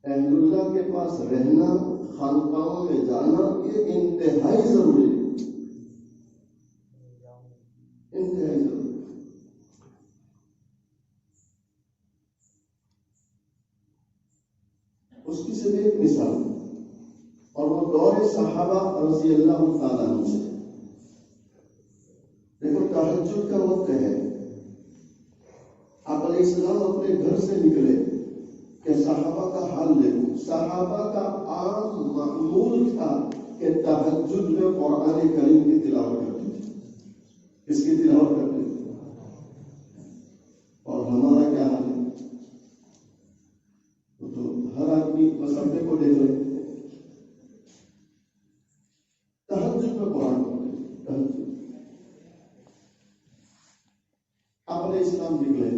اہل اللہ کے پاس رہنا، خانقاہوں میں جانا، یہ انتہائی ضروری ہے، انتہائی ضروری ہے۔ اس کی صرف ایک مثال، اور وہ دور صحابہ رضی اللہ تعالیٰ عنہ سے۔ دیکھو تہجد کا وقت ہے، آپ علیہ السلام اپنے گھر سے نکلے کہ صحابہ کا حال دیکھو۔ صحابہ کا عام معمول تھا کہ تہجد میں قرآن کریم کی تلاوت کرتے تھے۔ اس کی تلاوت کرتے تھے، اور ہمارا کیا حال ہے؟ تو ہر آدمی بس اپنے کو دیکھ رہے، تہجد میں قرآن پڑھتے، تہجد۔ آپ علیہ السلام نکلے،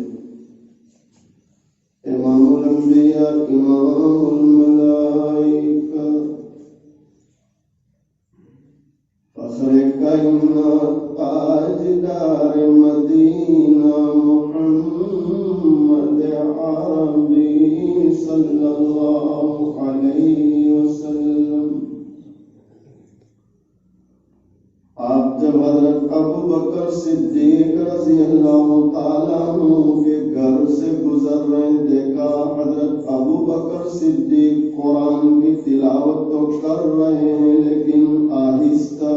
امام الانبیاء امام الملائکہ فخر کائنات تاجدار مدینہ محمد عربی صلی اللہ علیہ وسلم۔ آپ جب حضرت ابو بکر صدیق رضی اللہ تعالیٰ عنہ کے گھر سے گزر رہے، دیکھا حضرت ابو بکر صدیق قرآن کی تلاوت تو کر رہے ہیں لیکن آہستہ۔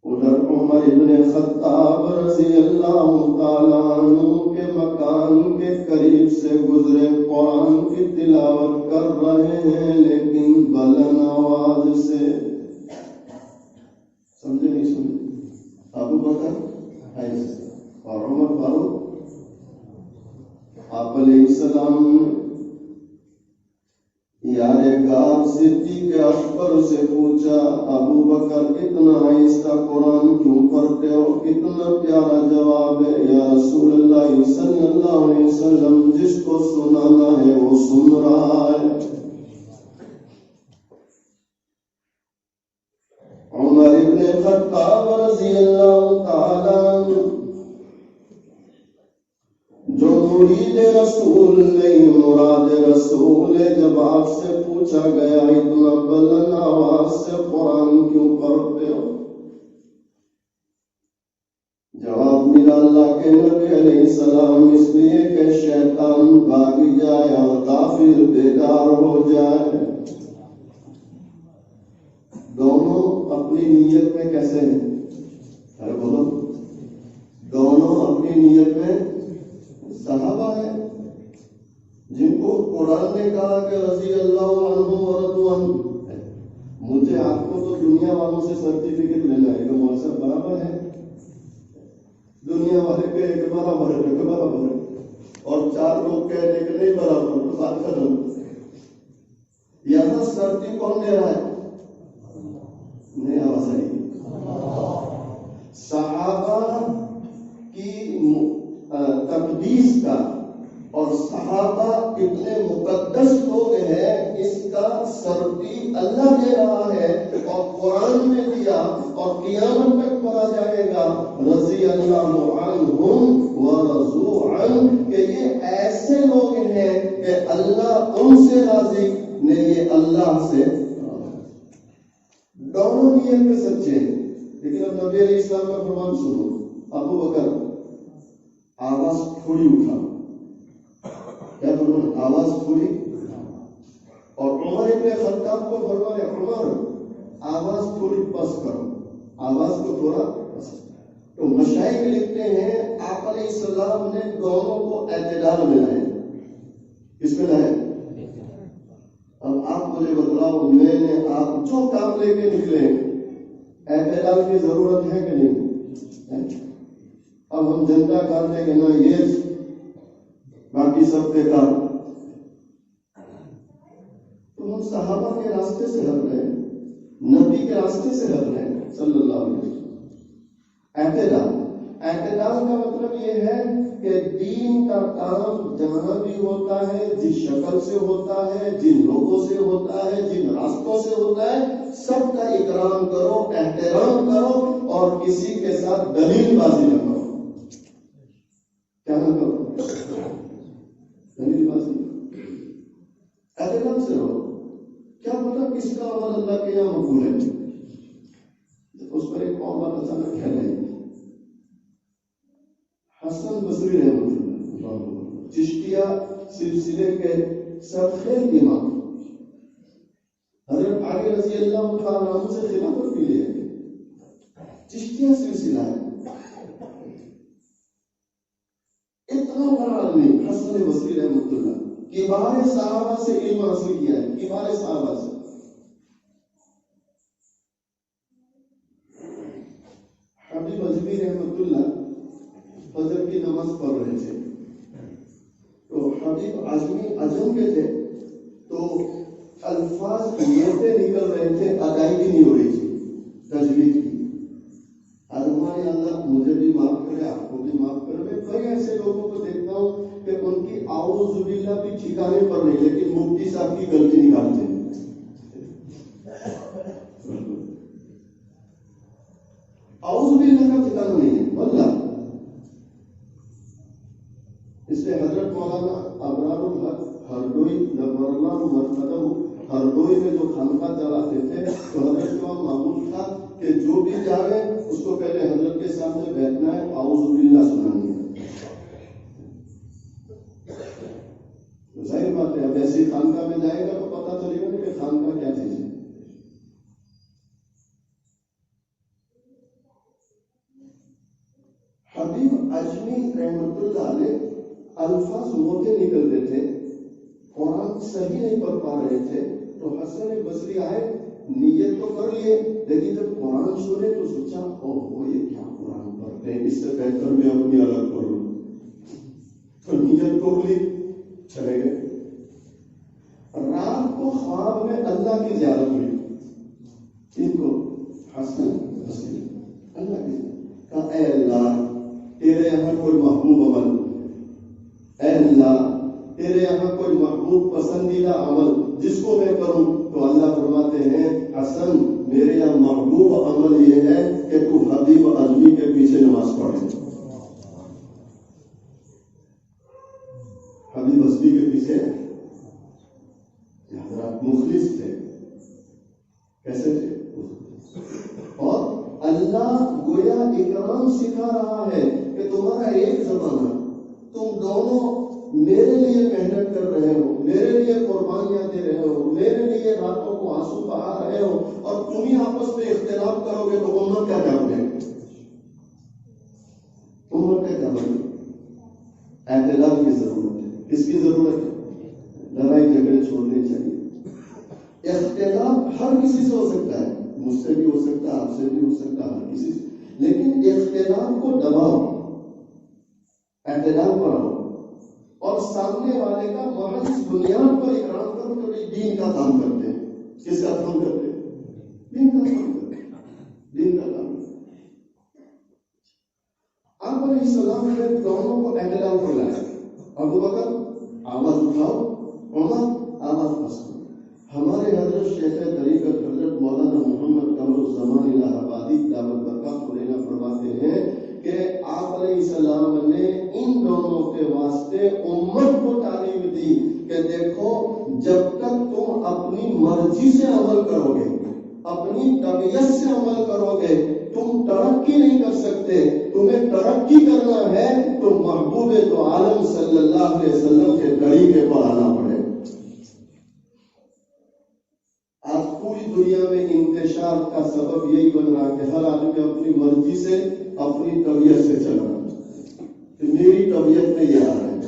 ادھر عمر ابن خطاب رضی اللہ تعالیٰ عنہ کے مکان کے قریب سے گزرے، قرآن کی تلاوت کر رہے ہیں لیکن بلند آواز سے۔ سمجھے نہیں سمجھے؟ ابو بکر ایسے اور عمر فاروق۔ آپ علیہ السلام یار غار صدیق اکبر سے پوچھا، ابو بکر اتنا آہستہ قرآن کیوں پڑھتے ہو؟ کتنا پیارا جواب ہے، یا رسول اللہ صلی اللہ علیہ وسلم جس کو سنانا ہے وہ سن رہا ہے۔ عمر ابن خطاب رضی اللہ تعالی عنہ جو مرید رسول نہیں مراد رسول ہے، جب آپ سے پوچھا گیا اتنا بلند آواز سے قرآن کیوں پڑھتے ہو؟ جواب ملا اللہ کے نبی علیہ السلام اس لیے کہ شیطان بھاگ جائے اور کافر بیدار ہو جائے۔ دونوں اپنی نیت میں کیسے ہیں؟ ارے بولو، دونوں اپنی نیت میں صحابہ ہیں جن کو قرآن نے کہا کہ رضی اللہ عنہ ورضوا عنہ۔ مجھے آپ کو تو دنیا والوں سے سرٹیفکیٹ لینا ہے کہ مولوی صاحب برابر ہے، دنیا والے کہے کہ برابر ہے کہ برابر ہے، اور چار لوگ کہہ دیں کہ نہیں برابر، تو بات ختم۔ یہاں سرٹی کون دے رہا ہے؟ نہیں آواز آئی؟ صحابہ کی تقدیس کا، اور صحابہ کتنے مقدس لوگ ہیں اس کا سرٹی اللہ دے رہا ہے، اور قرآن میں دیا اور قیامت تک پڑھا جائے گا رضی اللہ عنہم ورضوا عنہ، کہ یہ ایسے لوگ ہیں کہ اللہ ان سے راضی نے، یہ اللہ سے۔ دونوں نیت میں سچے ہیں، لیکن اب نبی علیہ السلام کا فرمان سنو۔ ابو بکر آواز تھوڑی اٹھا، کیا فرمان؟ آواز تھوڑی، اور عمر ابن خطاب کو فرمان ہے عمر آواز تھوڑی پس کرو، آواز کو تھوڑا پس۔ تو مشائخ لکھتے ہیں آپ علیہ السلام نے دونوں کو اعتدال میں لائے۔ کس میں لائے؟ اب آپ مجھے بتلاؤ، میں نے آپ جو کام لے کے نکلے اعتدال کی ضرورت ہے کہ نہیں؟ اب ہم جنتا کہتے کہ نہ یہ باقی سب بیکار، تو ہم صحابہ کے راستے سے ہٹ رہے ہیں، نبی کے راستے سے ہٹ رہے ہیں صلی اللہ علیہ وسلم۔ اعتدال کا مطلب یہ ہے کہ دین کا کام جہاں بھی ہوتا ہے، جس شکل سے ہوتا ہے، جن لوگوں سے ہوتا ہے، جن راستوں سے ہوتا ہے، سب کا اکرام کرو، احترام کرو، اور کسی کے ساتھ دلیل بازی نہ کرو۔ کیا نہ کرو؟ عمل اللہ کے یہاں مقبول ہے. اس پر ایک اور بات اچانک کہہ رہے ہیں. حسن بصری رحمۃ اللہ چشتیہ سلسلے کے سرخیل امام حضرت علی رضی اللہ تعالیٰ عنہ سے خلافت بھی لے گئے. چشتیہ سلسلہ ہے. اتنا بڑا آدمی حسن بصری رحمۃ اللہ کبار صحابہ سے علم حاصل کیا ہے. کبار صحابہ سے حبیب اجمی رحمۃ اللہ فجر کی نماز پڑھ رہے تھے. تو حبیب اجمی عجم کے تھے تو الفاظ نیتے نکل رہے تھے, ادائیگی نہیں ہو رہی تھی تجوید کی. ہمارے اللہ مجھے بھی معاف کرے, آپ کو بھی معاف کرے. میں کئی ایسے لوگوں کو دیکھتا ہوں کہ ان کی اعوذ باللہ بھی ٹھکانے پر نہیں, لیکن مفتی صاحب کی غلطی نکالتے ہیں. اعوذ باللہ کا ٹھکانا نہیں ہے واللہ. اس لیے حضرت مولانا ابرار الحق ہردوئی نور اللہ مرتدہ ہردوئی میں جو خانقاہ چلاتے تھے تو حضرت کا معمول تھا کہ جو بھی جاوے اس کو پہلے حضرت کے سامنے بیٹھنا ہے, اعوذ باللہ سنانی ہے. تو ظاہر بات ہے اب ایسی خانقاہ میں جائے گا تو پتہ چلے گا کہ خانقاہ کیا چیز ہے. حبیب اجمی رحمۃ اللہ علیہ الفاظ موٹے نکلتے تھے, قرآن صحیح نہیں پڑھ پا رہے تھے. تو حسن بصری آئے, نیت تو کر لیے لیکن جب قرآن سنے تو سوچا اوہ یہ کیا قرآن پڑھتے ہیں, اس سے بہتر میں اپنی الگ پڑھ لوں. تو نیت توڑ لی, چلے گئے. رات کو خواب میں اللہ کی زیارت ہوئی. ان کو حسن بصری اللہ کی کہا, اے اللہ تیرے یہاں کوئی محبوب عمل, اے اللہ تیرے یہاں کوئی محبوب پسندیدہ عمل جس کو میں کروں. تو اللہ فرماتے ہیں حسن میرے یہاں محبوب عمل یہ ہے کہ تو حبیب اجمی کے پیچھے نماز پڑھے. حبیب اجمی کے پیچھے حضرات مخلص تھے. کیسے تھے؟ اور اللہ گویا اکرام سکھا رہا ہے کہ تمہارا ایک زمانہ, تم دونوں میرے لیے محنت کر رہے ہو, میرے لیے قربانیاں دے رہے ہو, میرے لیے راتوں کو آنسو بہا رہے ہو, اور تم ہی آپس میں اختلاف کرو گے تو امت کیا کرو گے؟ امت کیا کرو گے؟ اعتدال کی ضرورت ہے. کس کی ضرورت ہے؟ لڑائی جھگڑے چھوڑنے چاہیے. اختلاف ہر کسی سے ہو سکتا ہے, مجھ سے بھی ہو سکتا ہے, آپ سے بھی ہو سکتا ہے, ہر کسی سے, لیکن اختلاف کو دباؤ, اعتدال پر آؤ, اور سامنے والے کا محض اس بنیاد پر اکرام کرو کہ دین کا کام کرتے ہیں. کس کا کام کرتے ہیں؟ دین کا کام کرتے ہیں. دین کا کام. آپ علیہ السلام نے دونوں کو اعتدال پر لایا. ابو بکر آواز اٹھاؤ, عمر آواز پس کرو. ہمارے حضرت شیخ طریقت حضرت مولانا محمد قمر الزمان الہ آبادی دعوت برکات علیہ فرماتے ہیں کہ آپ علیہ السلام نے ان دونوں کے واسطے امت کو تعلیم دی کہ دیکھو جب تک تم اپنی مرضی سے عمل کرو گے, اپنی طبیعت سے عمل کرو گے, تم ترقی نہیں کر سکتے. تمہیں ترقی کرنا ہے تو محبوب تو عالم صلی اللہ علیہ وسلم کے طریقے پر آنا پڑے. آج پوری دنیا میں انتشار کا سبب یہی بن رہا کہ ہر آدمی اپنی مرضی سے اپنی طبیعت سے چل رہا ہے. میری طبیعت میں یہ آ رہا ہے.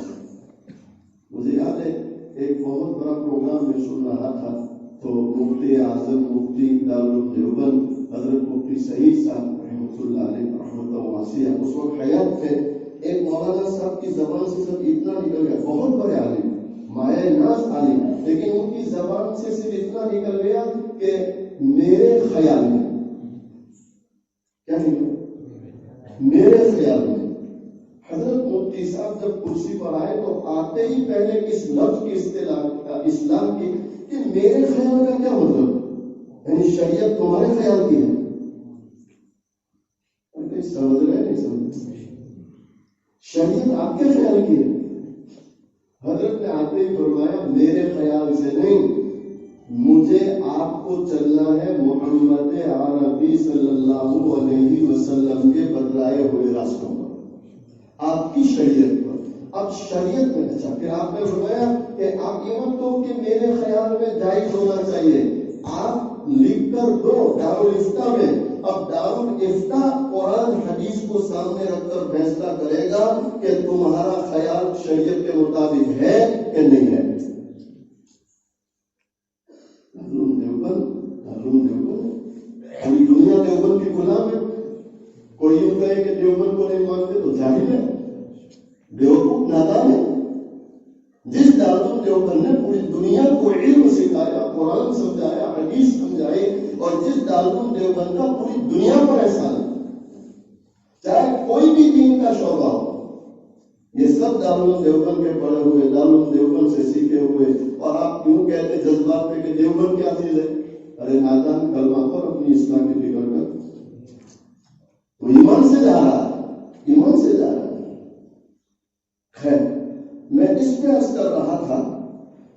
مجھے یاد ہے ایک بہت بڑا پروگرام میں سن رہا تھا تو مفتی اعظم مفتی دارالعلوم دیوبند حضرت مفتی سعید صاحب رحمۃ اللہ علیہ رحمۃ واسعہ اس وقت حیات تھے. ایک مولانا صاحب کی زبان سے سب اتنا نکل گیا, بہت بڑے عالم, مائع ناز عالم, لیکن ان کی زبان سے صرف اتنا نکل گیا کہ میرے خیال میں, کیا نکلا؟ میرے خیال میں. حضرت مفتی صاحب جب کرسی پر آئے تو آتے ہی پہلے اس لفظ کی اصطلاح اسلام کی کہ میرے خیال کا کیا مطلب, یعنی شریعت تمہارے خیال کی ہے. سمجھ رہے نہیں سمجھ, شریعت آپ کے خیال کی ہے. حضرت نے آتے ہی فرمایا میرے خیال سے نہیں, مجھے آپ کو چلنا ہے محمد عربی صلی اللہ علیہ وسلم کے بتلائے ہوئے راستوں پر، آپ کی شریعت پر۔ اب شریعت میں اچھا پھر آپ نے فرمایا کہ آپ یہ مت دو کہ میرے خیال میں جائز ہونا چاہیے، آپ لکھ کر دو دارالفتہ میں۔ اب دارالفتہ قرآن حدیث کو سامنے رکھ کر فیصلہ کرے گا کہ تمہارا خیال شریعت کے مطابق ہے کہ نہیں ہے۔ پوری دنیا دیوبند کی غلام ہے۔ کوئی یوں کہے کہ دیوبند کو نہیں مانتے تو جاہل ہے، بیوقوف نادان ہے۔ جس دارالعلوم دیوبند نے پوری دنیا کو علم سکھایا، قرآن سمجھایا، حدیث سمجھائی، اور جس دارالعلوم دیوبند کا پوری دنیا پر احسان ہے، چاہے کوئی بھی دین کا شعبہ ہو، یہ سب دارالعلوم دیوبند کے پڑھے ہوئے، دارالعلوم دیوبند سے سیکھے ہوئے، اور آپ کیوں کہتے جذبات میں کہ دیوبند کیا چیز ہے؟ ارے نادان، کلمہ پر اپنی اصلاح کی فکر کر، تو ایمان سے جا رہا ہے، ایمان سے جا رہا ہے۔ خیر، میں اس پہ عرض کر رہا تھا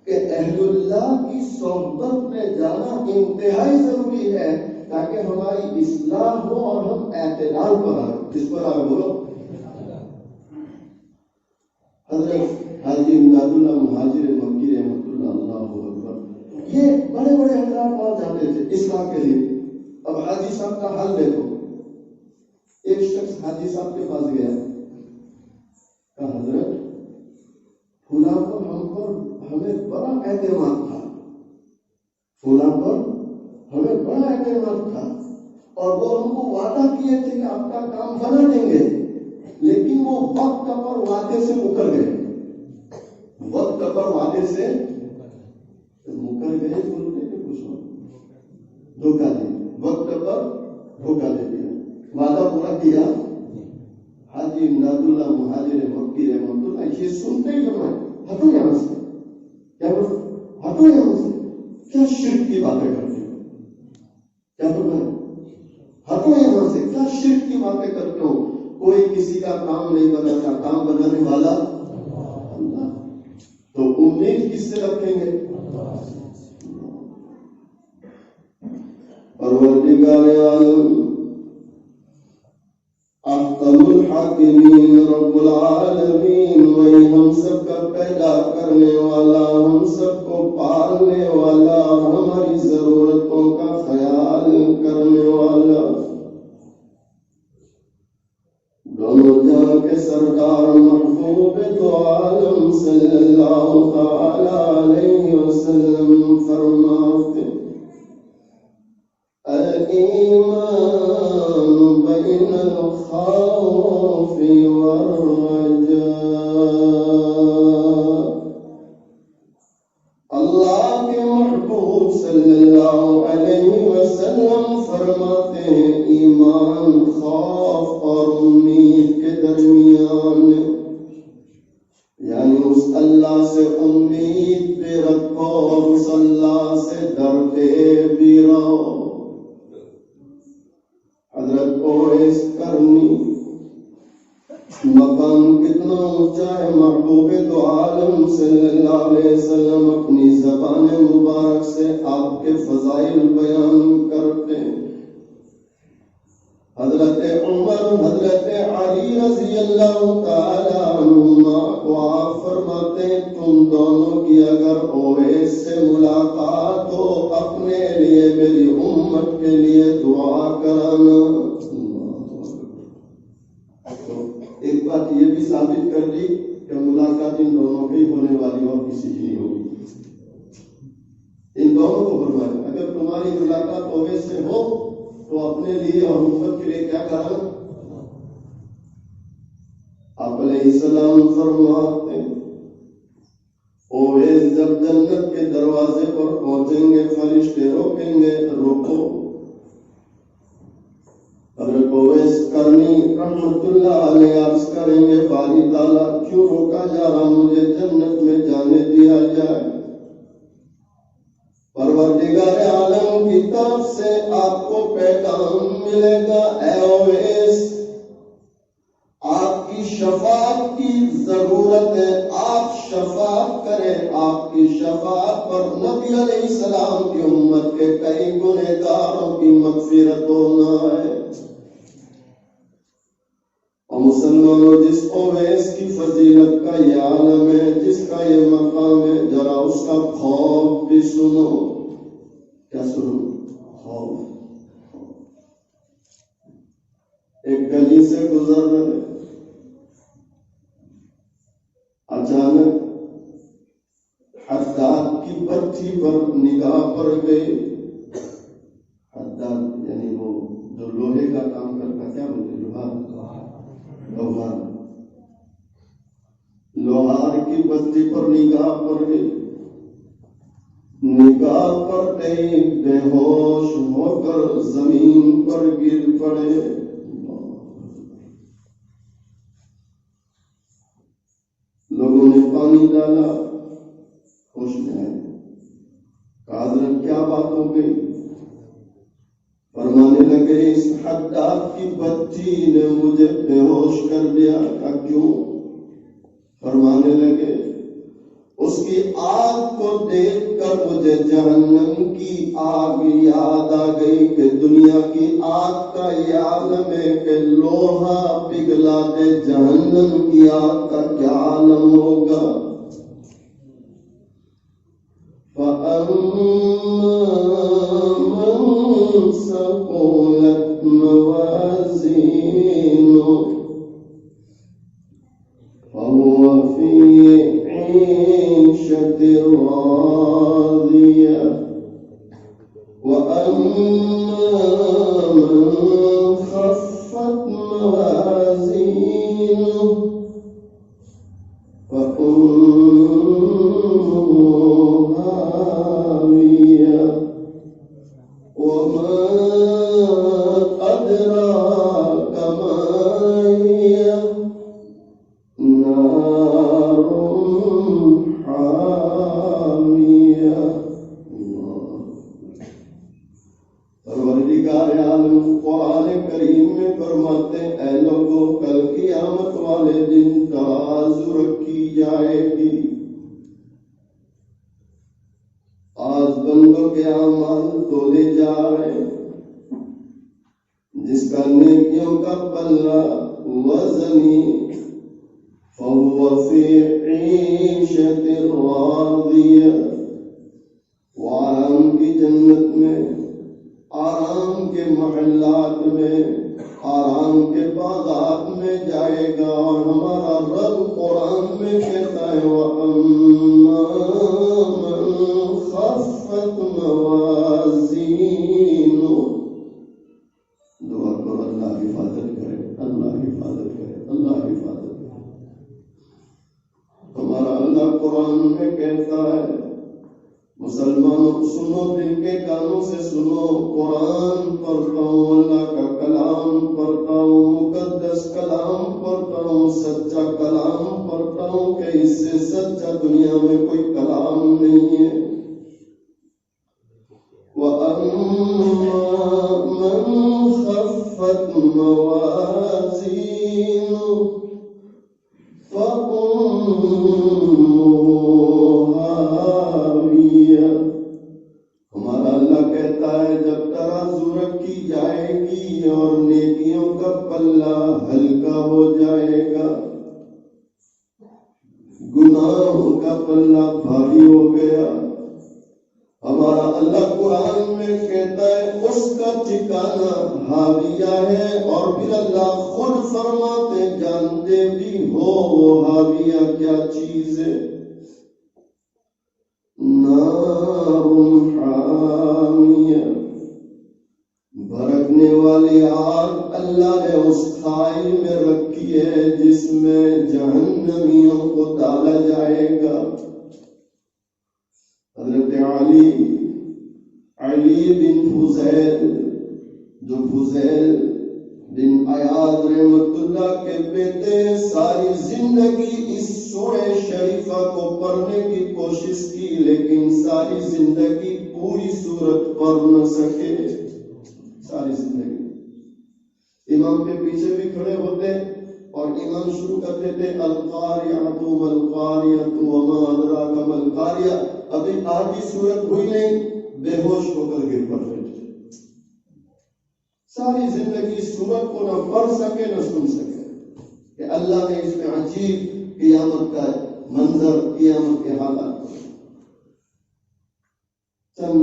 کہ اہل اللہ کی صحبت میں جانا انتہائی ضروری ہے تاکہ ہماری اصلاح ہو اور ہم اعتدال پر آئیں۔ اس پر آگے بولو۔ حضرت حاجی امداد اللہ مہاجر مکی رحمۃ اللہ اکبر، یہ بڑے بڑے حضرات وہاں جاتے تھے اصلاح کے لیے۔ اب حاجی صاحب کا حال دیکھو، ایک شخص حاجی صاحب کے پاس گیا، کہا حضرت فلاں پر ہمیں بڑا اعتماد تھا، فلاں پر ہمیں بڑا اعتماد تھا، اور وہ ہم کو وعدہ کیے تھے کہ آپ کا کام بنا دیں گے، لیکن وہ وقت پر وعدے سے مکر گئے، وقت پر وعدے سے مکر گئے، بولتے کہ کچھ دھوکہ دیا، وقت پر دھوکہ دے دیا، وعدہ پورا کیا۔ حاجی امداد اللہ مہاجر مکی رحمۃ اللہ یہ سنتے ہی فرمائے ہٹو یہاں سے، کیا بولو ہٹو یہاں سے، کیا شرک کی باتیں کرتے ہو، کیا فرمائے ہٹو یہاں سے، کیا شرک کی باتیں کرتے ہو، کوئی کسی کا کام نہیں بناتا، کام بنانے والا اللہ، تو امید کس سے رکھیں گے؟ پروردگار عالم احکم الحاکمین رب العالمین، وہی ہم سب کا پیدا کرنے والا، ہم سب کو پالنے والا، ہماری ضرورتوں کا خیال کرنے والا، دونوں جہاں کے سرکار محبوب دو عالم صلی اللہ تعالی علیہ وسلم فرماتے الایمان بین الخوف والرجاء، اللہ کے محبوب صلی اللہ علیہ وسلم فرماتے ہیں ایمان خوف اور امید کے درمیان، یعنی اس اللہ سے امید بھی رکھو اور اس اللہ سے ڈرتے بھی رہو۔ حضرت اویس کرنی مقام کتنا اونچا ہے، محبوب دو عالم صلی اللہ علیہ وسلم اپنی زبان مبارک سے آپ کے فضائل بیان کرتے ہیں۔ حضرت عمر، حضرت علی رضی اللہ تعالی عنہما کو آپ فرماتے ہیں تم دونوں کی اگر اویس سے ملاقات ہو اپنے لیے میری امت کے لیے دعا کرانا۔ ایک بات یہ بھی ثابت کر دی کہ ملاقات ان دونوں کی ہونے والی اور کسی کی نہیں ہوگی، ان دونوں کو فرمایا اگر تمہاری ملاقات اویس سے ہو تو اپنے لیے اور امت کے لیے کیا کرنا۔ آپ علیہ السلام فرماتے اویس جب جنت کے دروازے پر پہنچیں گے فرشتے روکیں گے، روکو۔ حضرت اویس کرنی رحمت اللہ علیہ عرض کریں گے باری تعالیٰ کیوں روکا جا رہا، مجھے جنت میں جانے دیا جائے۔ پروردگار عالم کی طرف سے آپ کو پیغام ملے گا، اے اویس آپ کی شفاعت کی ضرورت ہے، آپ شفاعت کریں، آپ کی شفاعت پر نبی علیہ السلام کی امت کے کئی گنہگاروں کی مغفرت ہونا ہے۔ اور مسلمانوں، جس اویس کی فضیلت کا یہ عالم ہے، جس کا یہ مقام ہے، ذرا اس کا خوف بھی سنو۔ کیا سنو؟ خوف۔ ایک گلی سے گزر رہے، اچانک حداد کی بچی پر نگاہ پڑ گئی۔ حداد یعنی وہ جو لوہے کا کام کرتا، کیا بولتے؟ لوہار کی بچی پر نگاہ پڑ گئی، نگاہ پڑ گئی، بے ہوش ہو کر زمین پر گر پڑے۔ لوگوں نے پانی ڈالا، ہوش میں آئے، کہا حضرت کیا بات ہو گئی؟ فرمانے لگے اس حداد کی بچی نے مجھے بے ہوش کر دیا۔ کیوں؟ فرمانے لگے اس کی آگ کو دیکھ کر مجھے جہنم کی آگ یاد آ گئی کہ دنیا کی آگ کا یہ عالم ہے کہ لوہا پگھلا دے، جہنم کی آگ کا کیا عالم ہوگا۔ فَأَمَّا ثَقُلَتْ مَوَازِينُهُ فَهُوَ فِي عِيشَةٍ رَاضِيَةٍ وَأَمَّا مَنْ خَفَّتْ مَوَازِينُهُ فَأُمُّهُ هَاوِيَةٌ وَمَا أَدْرَاكَ مَا هِيَ نَارٌ حَامِيَةٌ۔ پروردگار عالم قرآن کریم میں فرماتے ہیں اے لوگوں، کل قیامت والے دن ترازو رکھی جائے گی۔ آج بندوں کے اعمال تولے جا رہے، جس کا نیکیوں کا پلہ وزنی فَهُوَ فِي عِيشَةٍ رَاضِيَةٍ، وہ آرام کی جنت میں، آرام کے محلات میں، آرام کے باغات میں جائے گا۔ اور ہمارا رب قرآن میں کہتا ہے وَأَمَّا مَنْ خَفَّتْ مَوَازِينُهُ۔ دعا کرو اللہ حفاظت کرے، اللہ حفاظت کرے، اللہ حفاظت کرے۔ ہمارا اللہ قرآن میں کہتا ہے مسلمانوں سنو، دل کے کانوں سے سنو، قرآن پڑھتا ہوں، اللہ کا کلام پڑھتا ہوں، مقدس کلام پڑھتا ہوں، سچا کلام پڑھتا ہوں کہ اس سے سچا دنیا میں کوئی کلام نہیں ہے۔ وَأَمَّا مَنْ خَفَّتْ مَوَازِينُهُ فَأُمُّهُ هَاوِيَةٌ۔ ہمارا اللہ کہتا ہے جب ترازو رکھی جائے گی اور نیکیوں کا پلہ ہلکا ہو جائے گا، گناہوں کا پلہ بھاری ہو گیا، ہمارا اللہ قرآن میں کہتا ہے اس کا ٹھکانہ ہاویہ ہے۔ اور پھر اللہ خود فرماتے جانتے بھی ہو وہ ہاویہ کیا چیز ہے، نار حامیہ، بھڑکنے والی آگ اللہ نے اس کھائی میں رکھی ہے جس میں جہنمیوں کو ڈالا جائے گا۔ حضرت علی بن فضیل، جو فضیل بن عیاض رحمت اللہ کے بیٹے، ساری زندگی اس سورہ شریفہ کو پڑھنے کی کوشش کی لیکن ساری زندگی پوری سورت پڑھ نہ سکے۔ ساری زندگی امام کے پیچھے بھی کھڑے ہوتے اور ایمان شروع کرتے تھے القاریۃ والقاریۃ وما ادراک ما القاریہ، ابھی آدھی صورت ہوئی نہیں بے ہوش ہو کر گر پڑتے تھے۔ ساری زندگی صورت کو نہ پڑھ سکے نہ سن سکے کہ اللہ نے اس میں عجیب قیامت کا منظر، قیامت کے حالات۔ چند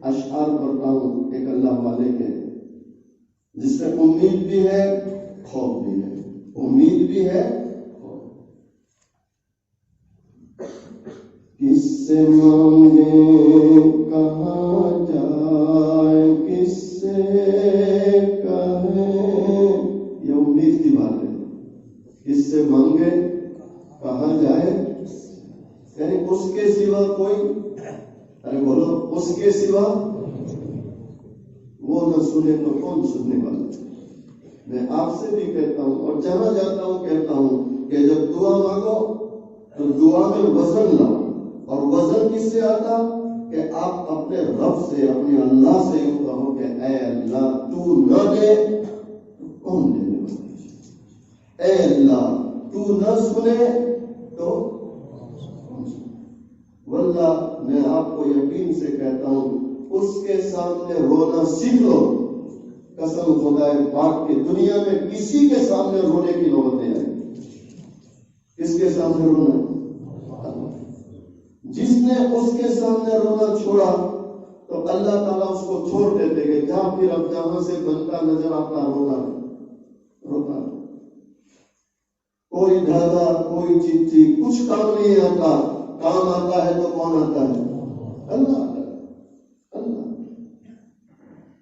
اشعار پڑھتا ہوں ایک اللہ والے کے، جس میں امید بھی ہے خوف بھی ہے، امید بھی ہے خوف۔ کس سے مانگے کہاں جائے، کس سے کہیں، یہ امید کی بات ہے۔ کس سے مانگے کہاں جائے، یعنی اس کے سوا کوئی، ارے بولو اس کے سوا وہ نہ سنے تو کون سننے والا۔ میں آپ سے بھی کہتا ہوں اور جہاں جاتا ہوں کہتا ہوں کہ جب دعا مانگو تو دعا میں وزن لاؤ، اور وزن کس سے آتا کہ آپ اپنے رب سے، اپنے اللہ سے یوں کہو کہ اے اللہ تو نہ دے تو کون دینے والا، اے اللہ تو نہ سنے تو واللہ میں آپ کو یقین سے کہتا ہوں اس کے سامنے رونا سیکھ لو، قسم خدا پاک کی دنیا میں کسی کے سامنے رونے کی نوبت نہیں آئی۔ کس کے سامنے رونا؟ جس نے اس کے سامنے رونا چھوڑا تو اللہ تعالیٰ اس کو چھوڑ دیتے کہ جہاں پھر اب جہاں سے بنتا نظر آتا روتا روتا، کوئی دھاگا کوئی چٹھی کچھ کام نہیں آتا، کام آتا ہے تو کون آتا ہے؟ اللہ۔ اللہ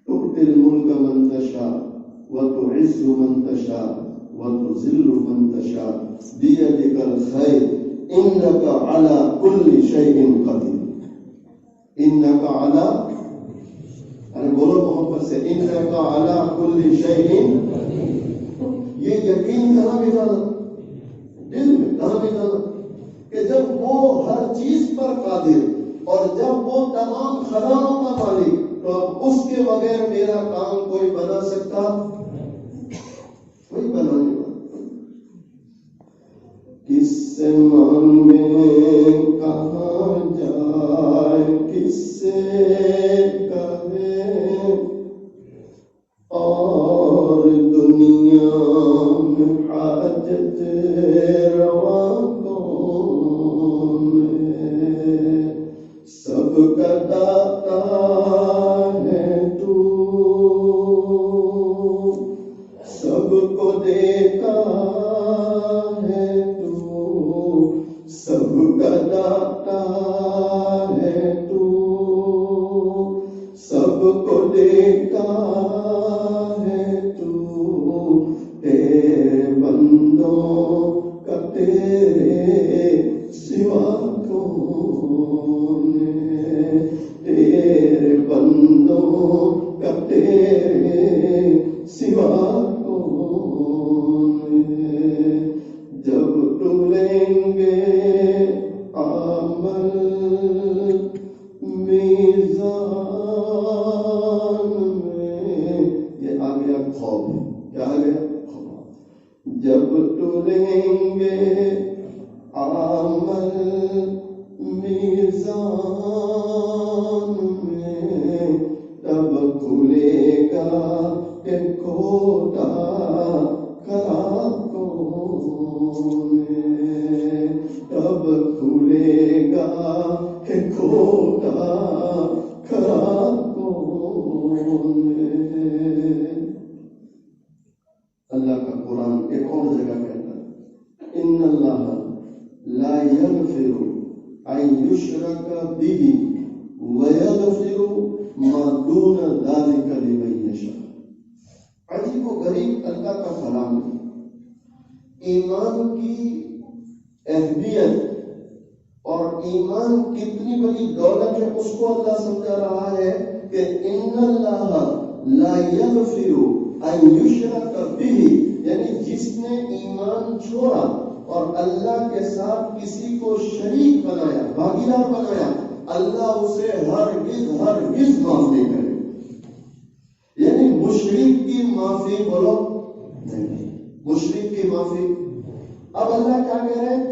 تؤتی الملک من تشاء وتعز من تشاء وتذل من تشاء بیدک الخیر انک علی کل شیء قدیر۔ انک علی، ارے بولو محبت سے، انک علی کل شیء، یہ یقین کہاں بھی ڈالا دل میں، کہاں بھی ڈالا کہ جب وہ ہر چیز پر قادر اور جب وہ تمام خزانوں کا مالک، تو اب اس کے بغیر میرا کام کوئی بنا سکتا؟ کوئی بنانے والا۔ کس سے مانگے کہاں جائے، کس سے کہے، اور دنیا میں حاجت روا سب کا داتا ہے تو، سب کو دیتا ہے تو، سب کا داتا ہے تو، سب کو دیتا ہے تو، تیرے بندوں کا تیرے سوا کون ہے، تیرے بندوں کا تیرے سوا کون ہے۔ جب تلیں گے عمل میزان میں، یہ آ گیا خوف، کیا آ گیا خوف۔ جب تلیں گے عمل میزان میں، تب کھلے گا کہ کھوٹا کرا کون ہے، تب کھلے گا کہ کھوٹا کرا کون ہے۔ اللہ کا قرآن ایک اور جگہ کہتا ہے ان اللہ لا یغفر ان یشرک به ویغفر ما دون ذلک لمن یشاء۔ عجیب و غریب اللہ کا کلام ہے۔ ایمان کی اہمیت اور ایمان کتنی بڑی دولت ہے اس کو اللہ سمجھا رہا ہے کہ ان اللہ لا یغفر ان یشرک به، یعنی جس نے ایمان چھوڑا اور اللہ کے ساتھ کسی کو شریک بنایا، بھاگیدار بنایا، اللہ اسے ہرگز معاف نہیں کرے۔ یعنی مشرک کی معافی بولو نہیں، مشرک کی معافی. اب اللہ کیا کہہ رہے ہیں؟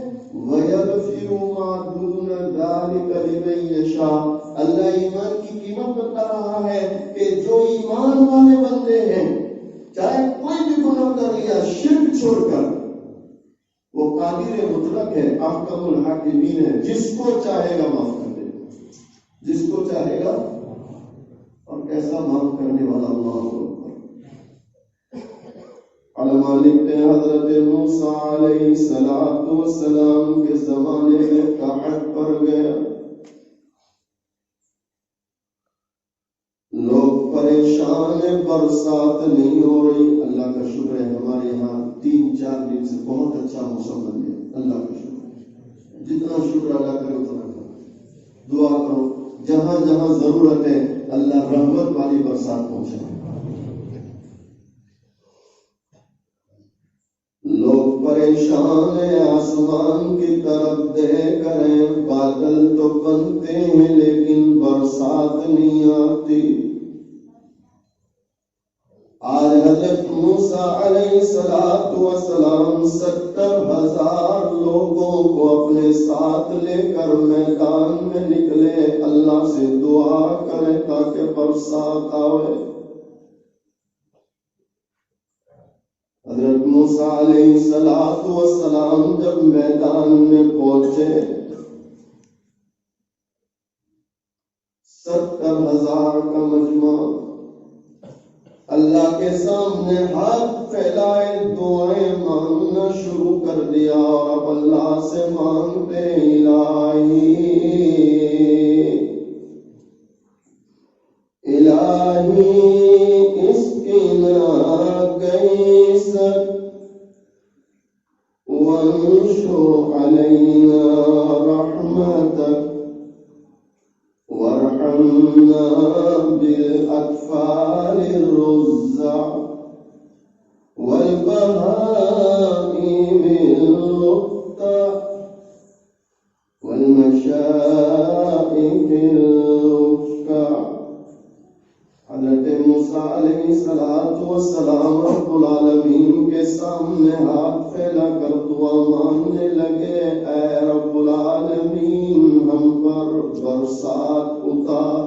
وَيَغْفِرُ مَا دُونَ ذَلِكَ لِمَن يَشَاءُ. اللہ ایمان کی قیمت بتا رہا ہے کہ جو ایمان والے بندے ہیں چاہے کوئی بھی گناہ کر لیا شرک چھوڑ کر، وہ قادر مطلق ہے، احکم الحاکمین ہے، جس کو چاہے گا معاف کر دے گا، جس کو چاہے گا. اور کیسا معاف کرنے والا اللہ کو. علماء لکھتے ہیں حضرت موسیٰ علیہ السلام کے زمانے میں قحط پڑ گیا، لوگ پریشان ہیں، برسات نہیں ہو رہی. اللہ کا شکر ہے ہمارے یہاں 3-4 دن سے بہت اچھا موسم بن گیا. اللہ کا شکر، جتنا شکر ادا کرو اتنا کرو. دعا کرو جہاں جہاں ضرورت ہے اللہ رحمت والی برسات پہنچائے. لوگ پریشان ہیں، آسمان کی طرف دیکھ رہے ہیں، بادل تو بنتے ہیں لیکن برسات نہیں آتی. آج حضرت موسیٰ علیہ السلام 70,000 لوگوں کو اپنے ساتھ لے کر میدان میں نکلے، اللہ سے دعا کرے تاکہ برسات آئے. حضرت موسیٰ علیہ السلام جب میدان میں پہنچے، 70,000 کا مجمع اللہ کے سامنے ہاتھ پھیلائے دعائیں مانگنا شروع کر دیا. اور اب اللہ سے مانگتے الہی اسقنا غیثک وانشر علینا رحمتک وارحمنا بالاطفال الرضع والبهائم اللقطة والمشائخ الرفقة. حضرت موسیٰ علیہ السلام رب العالمین کے سامنے ہاتھ پھیلا کر دعا مانگنے لگے، اے رب العالمین ہم پر برسات اتار.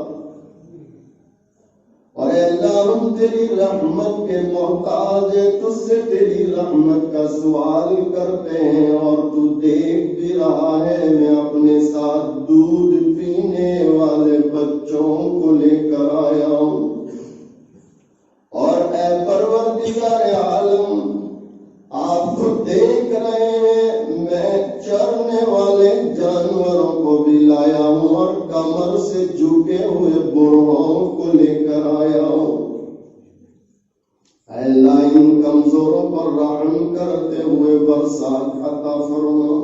اور اے اللہ ہم تیری رحمت کے محتاج ہیں، تجھ سے تیری رحمت کا سوال کرتے ہیں. اور تو دیکھ بھی رہا ہے میں اپنے ساتھ دودھ پینے والے بچوں کو لے کر آیا ہوں. اور اے پروردگار عالم آپ کو دیکھ رہے ہیں میں چرنے والے جانوروں کو بھی لایا ہوں اور کمر سے جھکے ہوئے بوڑھوں کو لے کر آیا ہوں. اے اللہ ان کمزوروں پر رحم کرتے ہوئے برسات عطا فرما.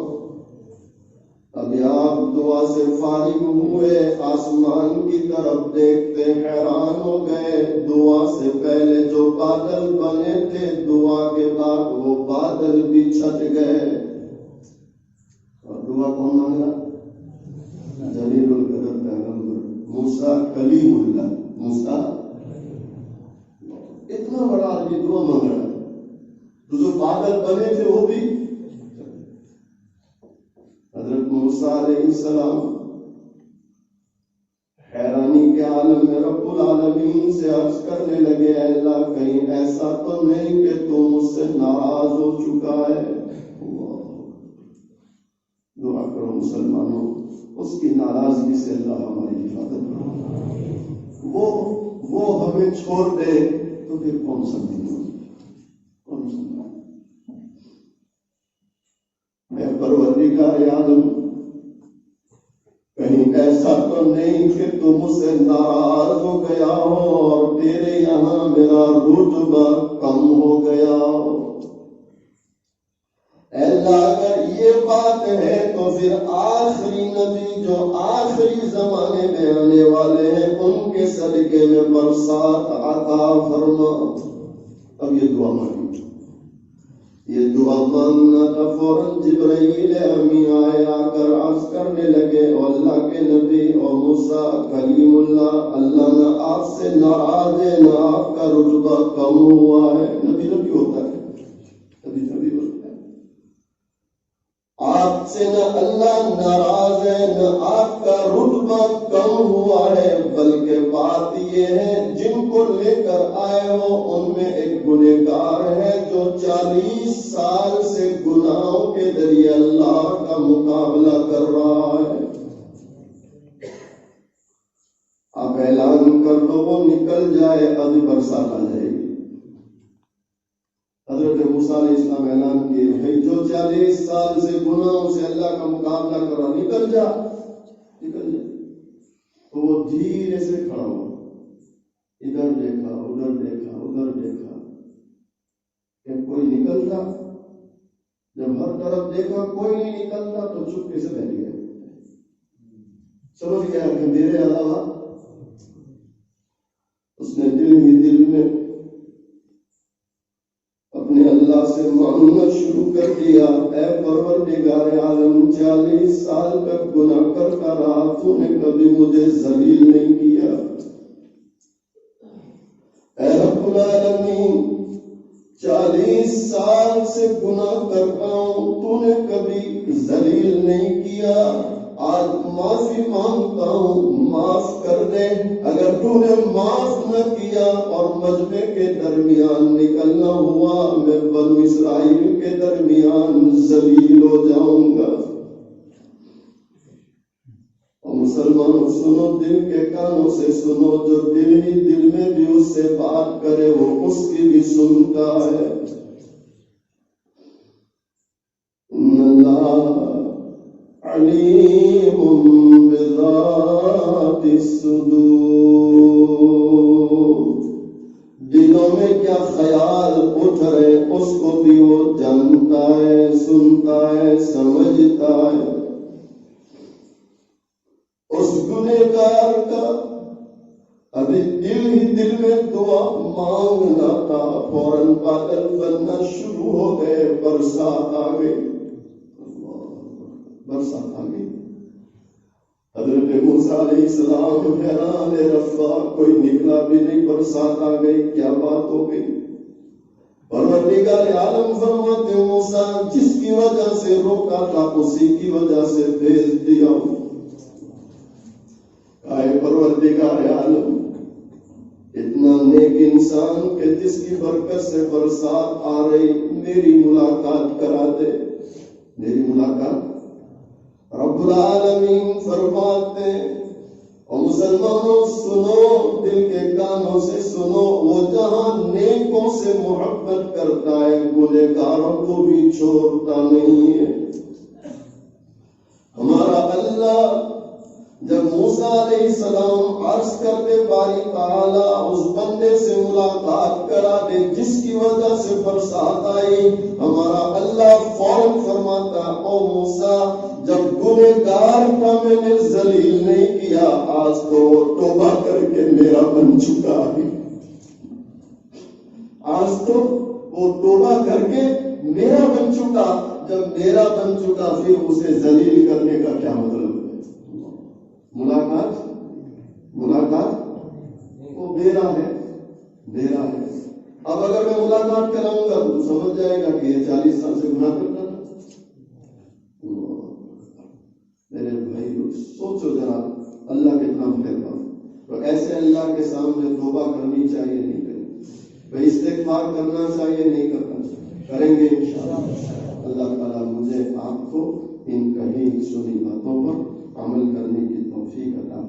ابھی آپ دعا سے فارغ ہوئے، آسمان کی طرف دیکھتے حیران ہو گئے. دعا سے پہلے جو بادل بنے تھے دعا کے بعد وہ بادل بھی چھٹ گئے. اور دعا کون مانگا؟ جلیل القدر پیغمبر موسیٰ کلیم اللہ. موسیٰ اتنا بڑا آدمی دعا مانگ رہا ہے، تو جو بادل بنے تھے وہ بھی. حضرت موسیٰ علیہ السلام حیرانی کے عالم میں رب العالمین سے عرض کرنے لگے، اے اللہ کہیں ایسا تو نہیں کہ تو مجھ سے ناراض ہو چکا ہے. دعا کرو مسلمانوں، اس کی ناراضگی سے اللہ ہماری حفاظت کرے. وہ ہمیں چھوڑ دے تو پھر کون سا کون سا. میں پروردگار عالم کہیں ایسا تو نہیں کہ تو مجھ سے ناراض ہو گیا ہو اور تیرے یہاں میرا رتبہ کم ہو گیا ہو. اے اللہ اگر یہ بات ہے تو پھر آخری نبی جو آخری زمانے میں آنے والے ہیں ان کے صدقے میں برسات عطا فرما. اب یہ دعا مانگی، یہ دعا مانگنا تھا. فوراً جبرائیل امی آئے، آ کر عرض کرنے لگے، اور اللہ کے نبی اور موسیٰ کلیم اللہ، اللہ نہ آپ سے ناراض ہے نہ آپ کا رتبہ کم ہوا ہے. نبی ہوتا ہے، کبھی ناراض ہے، نہ آپ کا رتبہ کم ہوا ہے، بلکہ بات یہ ہے جن کو لے کر آئے ہو ان میں ایک گنہگار ہے جو 40 سال سے گناہوں کے ذریعے اللہ کا مقابلہ کر رہا ہے۔ آپ اعلان کر دو وہ نکل جائے، ابھی برسات آ جائے گی۔ حضرت موسیٰ علیہ السلام اعلان کیے، بھائی جو 40 سال سے گناہوں سے اللہ کا مقابلہ کر رہا، نکل جا، نکل جا۔ تو وہ دھیرے سے کھڑا ہوا، ادھر دیکھا، ادھر دیکھا، ادھر دیکھا کہ کوئی نکلتا۔ جب ہر طرف دیکھا کوئی نہیں نکلتا تو چپکے سے بیٹھ گیا، سمجھ گیا کہ میرے علاوہ۔ اس نے دل ہی دل میں اپنے اللہ سے مانگنا شروع کر دیا، اے پروردگار عالم، 40 سال تک گناہ کرتا رہا، تو نے کبھی مجھے ذلیل نہیں کیا۔ اے رب العالمین، 40 سال سے گناہ کرتا ہوں، تو نے کبھی ذلیل نہیں کیا، آج معافی مانگتا ہوں، معاف کر دے۔ اگر تو نے معاف نہ کیا اور مجمع کے درمیان نکلنا ہوا، میں بنو اسرائیل کے درمیان ذلیل ہو جاؤں گا۔ اور مسلمانوں سنو، دل کے کانوں سے سنو، جو دل ہی دل میں بھی اس سے بات کرے وہ اس کی بھی سنتا ہے۔ اللہ علیم بذات الصدور، دلوں میں کیا خیال اٹھ رہے اس کو بھی وہ جانتا ہے، سنتا ہے، سمجھتا ہے۔ اس گنہگار کا ابھی دل ہی دل میں دعا مانگنا تھا، فوراً بادل بننا شروع ہو گئے، برسات آ گئی، برسات آ گئی۔ حضرت موسیٰ علیہ السلام حیران، رفا کوئی نکلا بھی نہیں، برسات آ گئی، کیا بات ہو گئی؟ پروردگار عالم فرماتے ہیں، موسیٰ جس کی وجہ سے روکا تھا اسی کی وجہ سے بھیج دیا۔ اے پروردگار عالم، اتنا نیک انسان کہ جس کی برکت سے برسات آ رہی، میری ملاقات کرا دے، میری ملاقات۔ رب العالمین فرماتے ہیں، اور مسلمانوں سنو، دل کے کانوں سے سنو، وہ جہاں نیکوں سے محبت کرتا ہے، گنہگاروں کو بھی چھوڑتا نہیں ہے۔ ہمارا اللہ جب موسیٰ علیہ السلام عرض کرتے باری تعالیٰ اس بندے سے ملاقات کرا دے جس کی وجہ سے برسات آئی، ہمارا اللہ فوراً فرماتا، او موسیٰ جب گنہگار تھا میں نے ذلیل نہیں کیا، آج تو وہ توبہ کر کے میرا بن چکا ہے، آج تو وہ توبہ کر کے میرا بن چکا۔ جب میرا بن چکا پھر اسے ذلیل کرنے کا کیا مطلب ہے؟ ملاقات وہ میرا ہے، میرا ہے۔ اب اگر میں ملاقات کراؤں گا تو سمجھ جائے گا کہ یہ 40 سال سے گناہ کرتا تھا۔ میرے بھائی سوچو ذرا، اللہ کتنا مہربان۔ تو ایسے اللہ کے سامنے توبہ کرنی چاہیے، نہیں کرنی، استغفار کرنا چاہیے، نہیں کرنا چاہیے، کریں گے انشاءاللہ۔ اللہ تعالیٰ مجھے آپ کو ان کہیں سنی باتوں پر عمل کرنے کی توفیق عطا